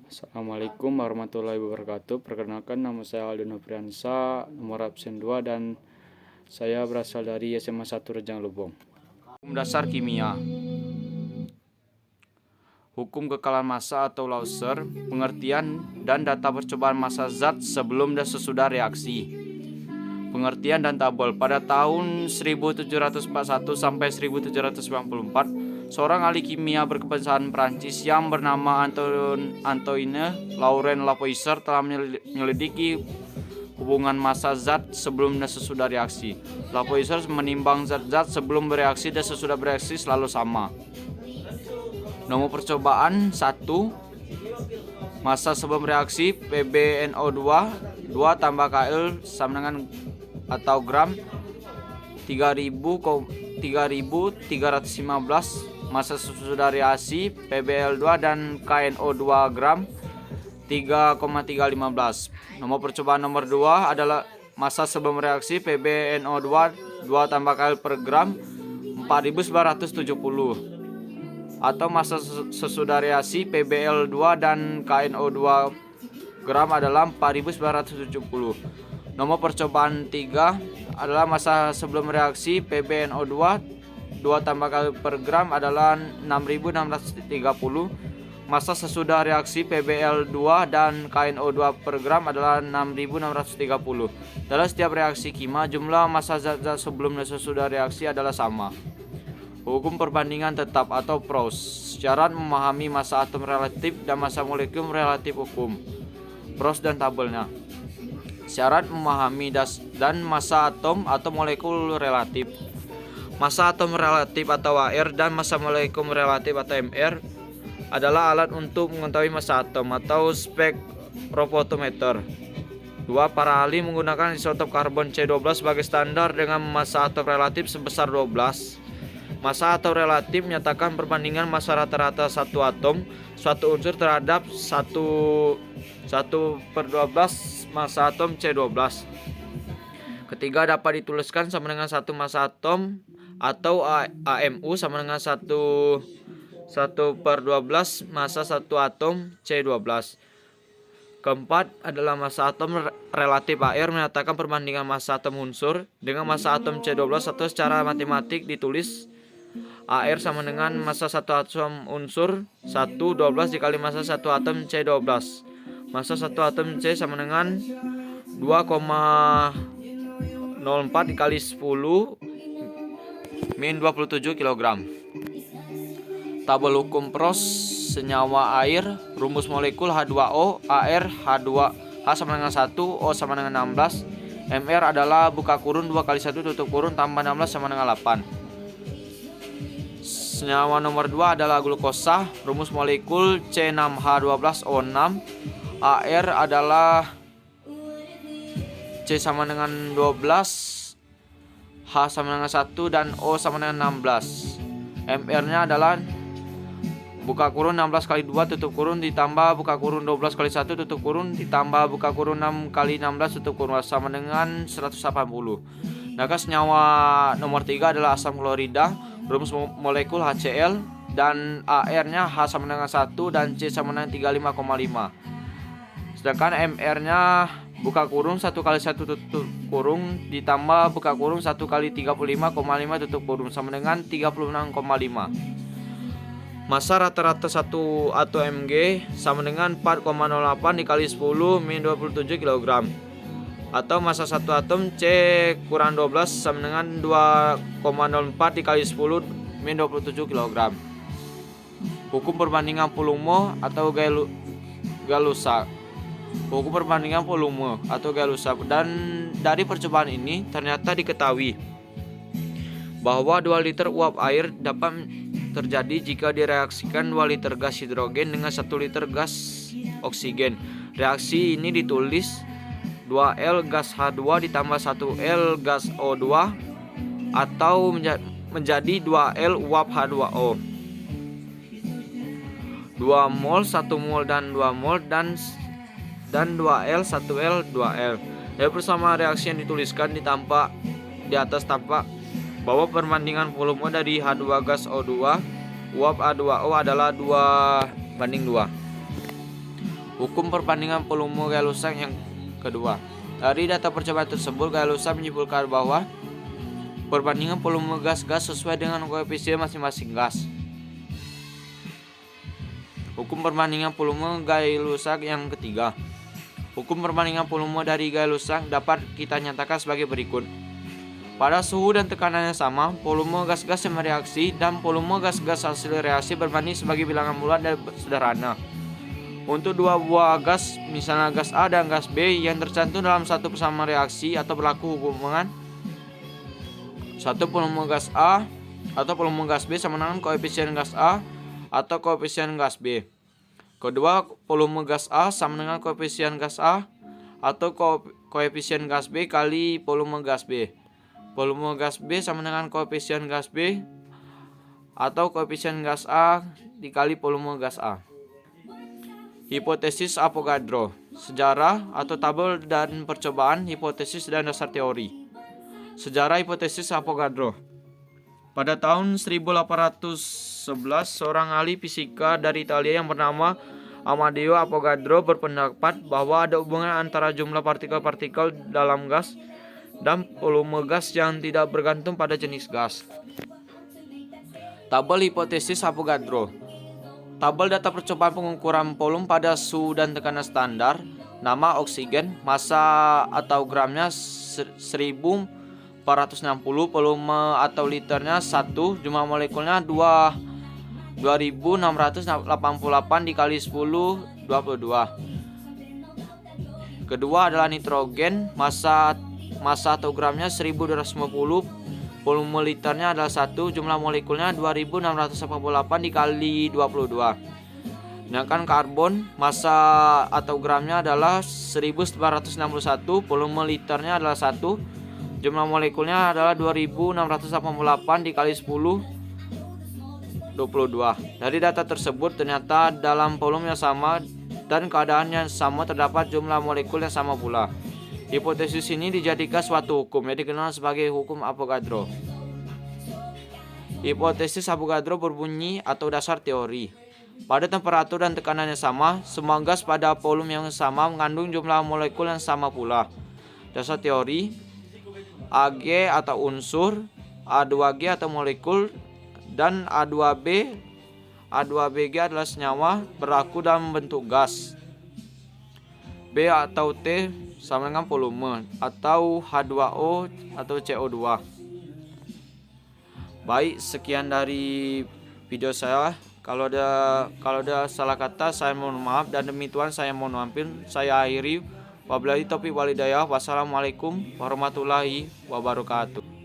Assalamualaikum warahmatullahi wabarakatuh. Perkenalkan, nama saya Aldo Nofriansa, nomor absen 2, dan saya berasal dari SMA 1 Rejang Lebong. Hukum dasar kimia. Hukum kekalan massa atau Lawser, pengertian dan data percobaan massa zat sebelum dan sesudah reaksi. Pengertian dan tabel. Pada tahun 1741 sampai 1794, seorang ahli kimia berkebangsaan Prancis yang bernama Antoine Laurent Lavoisier telah menyelidiki hubungan massa zat sebelum dan sesudah reaksi. Lavoisier menimbang zat-zat sebelum bereaksi dan sesudah bereaksi selalu sama. Nomor percobaan 1. Massa sebelum reaksi PbNO2 2 tambah Kl sama dengan atau gram 3315. Massa sesudah reaksi PbL2 dan KNO2 gram 3,315. Nomor percobaan nomor 2 adalah massa sebelum reaksi PbNO2 2 tambah Kl per gram 4970. Atau massa sesudah reaksi PbL2 dan KNO2 gram adalah 4970. Nomor percobaan 3 adalah massa sebelum reaksi PbNO2 2 tambah Kl per gram adalah 6630. Massa sesudah reaksi PbL2 dan KNO2 per gram adalah 6630. Dalam setiap reaksi kimia, jumlah massa zat-zat sebelum dan sesudah reaksi adalah sama. Hukum perbandingan tetap atau PROS. Syarat memahami massa atom relatif dan massa molekul relatif. Hukum PROS dan tabelnya. Syarat memahami dan massa atom atau molekul relatif. Massa atom relatif atau AR dan massa molekul relatif atau MR adalah alat untuk mengetahui massa atom atau spektrofotometer. Para ahli menggunakan isotop karbon C12 sebagai standar dengan massa atom relatif sebesar 12. Massa atom relatif menyatakan perbandingan massa rata-rata satu atom suatu unsur terhadap 1/12 massa atom C12. Ketiga dapat dituliskan sama dengan 1 massa atom atau AMU sama dengan 1/12 massa satu atom C12. Keempat adalah massa atom relatif AR menyatakan perbandingan massa atom unsur dengan massa atom C12 atau secara matematik ditulis AR sama dengan massa satu atom unsur 1/12 dikali massa satu atom C12. Massa satu atom C sama dengan 2,04 dikali 10 min 27 kg. Tabel hukum PROS. Senyawa air, rumus molekul H2O, AR H sama dengan 1, O sama dengan 16, MR adalah buka kurun 2 kali 1 tutup kurun tambah 16 sama dengan 8. Senyawa nomor 2 adalah glukosa, rumus molekul C6H12O6, AR adalah C sama dengan 12, H sama dengan 1 dan O sama dengan 16. MR-nya adalah buka kurun 16 kali 2 tutup kurun ditambah buka kurun 12 kali 1 tutup kurun ditambah buka kurun 6 kali 16 tutup kurun sama dengan 180. Maka senyawa nomor 3 adalah asam klorida, rumus molekul HCl dan AR-nya H sama dengan 1 dan C sama dengan 35,5. Sedangkan MR-nya buka kurung 1 kali 1 tutup kurung ditambah buka kurung 1 kali 35,5 tutup kurung sama dengan 36,5. Massa rata-rata 1 atom Mg sama dengan 4,08 dikali 10 min 27 kg. Atau massa 1 atom C kurang 12 sama dengan 2,04 dikali 10 min 27 kg. Hukum perbandingan volume atau Gay-Lussac. Hukum perbandingan volume atau Gay-Lussac. Dan dari percobaan ini ternyata diketahui bahwa 2 liter uap air dapat terjadi jika direaksikan 2 liter gas hidrogen dengan 1 liter gas oksigen. Reaksi ini ditulis 2L gas H2 ditambah 1L gas O2 atau menjadi 2L uap H2O. 2 mol, 1 mol dan 2 mol dan 2L, 1L, 2L. Dari bersama reaksi yang dituliskan di atas tampak bahwa perbandingan volume dari H2 gas O2 uap H2O adalah 2:2. Hukum perbandingan volume gaya lusak yang kedua. Dari data percobaan tersebut, gaya lusak menyimpulkan bahwa perbandingan volume gas-gas sesuai dengan koefisien masing-masing gas. Hukum perbandingan volume gaya lusak yang ketiga. Hukum perbandingan volume dari gaya lusak dapat kita nyatakan sebagai berikut. Pada suhu dan tekanan yang sama, volume gas-gas yang bereaksi dan volume gas-gas hasil reaksi berbanding sebagai bilangan bulat dan sederhana. Untuk dua buah gas, misalnya gas A dan gas B yang tercantum dalam satu persamaan reaksi atau berlaku hubungan satu volume gas A atau volume gas B sama dengan koefisien gas A atau koefisien gas B. Kedua, volume gas A sama dengan koefisien gas A atau koefisien gas B kali volume gas B. Volume gas B sama dengan koefisien gas B atau koefisien gas A dikali volume gas A. Hipotesis Avogadro, sejarah atau tabel dan percobaan, hipotesis dan dasar teori. Sejarah hipotesis Avogadro. Pada tahun 1811, seorang ahli fisika dari Italia yang bernama Amadeo Avogadro berpendapat bahwa ada hubungan antara jumlah partikel-partikel dalam gas dan volume gas yang tidak bergantung pada jenis gas. Tabel hipotesis Avogadro. Tabel data percobaan pengukuran volume pada suhu dan tekanan standar. Nama oksigen, massa atau gramnya 1460, volume atau liternya 1, jumlah molekulnya 2688 dikali 10 22. Kedua adalah nitrogen, massa atau gramnya 1250, volume liternya adalah 1, jumlah molekulnya 2688 dikali 22. Sedangkan karbon, massa atau gramnya adalah 1961, volume liternya adalah 1, jumlah molekulnya adalah 2688 dikali 10 22. Dari data tersebut ternyata dalam volume yang sama dan keadaan yang sama terdapat jumlah molekul yang sama pula. Hipotesis ini dijadikan suatu hukum yang dikenal sebagai hukum Avogadro. Hipotesis Avogadro berbunyi atau dasar teori. Pada temperatur dan tekanan yang sama, semua gas pada volume yang sama mengandung jumlah molekul yang sama pula. Dasar teori: Ag atau unsur, A2G atau molekul, dan A2Bg adalah senyawa berlaku dalam bentuk gas. B atau T sama dengan volume atau H2O atau CO2. Baik, sekian dari video saya. Kalau ada salah kata saya mohon maaf, dan demi Tuhan saya mohon ampun. Saya akhiri. Wabillahi taufiq walhidayah. Wassalamualaikum warahmatullahi wabarakatuh.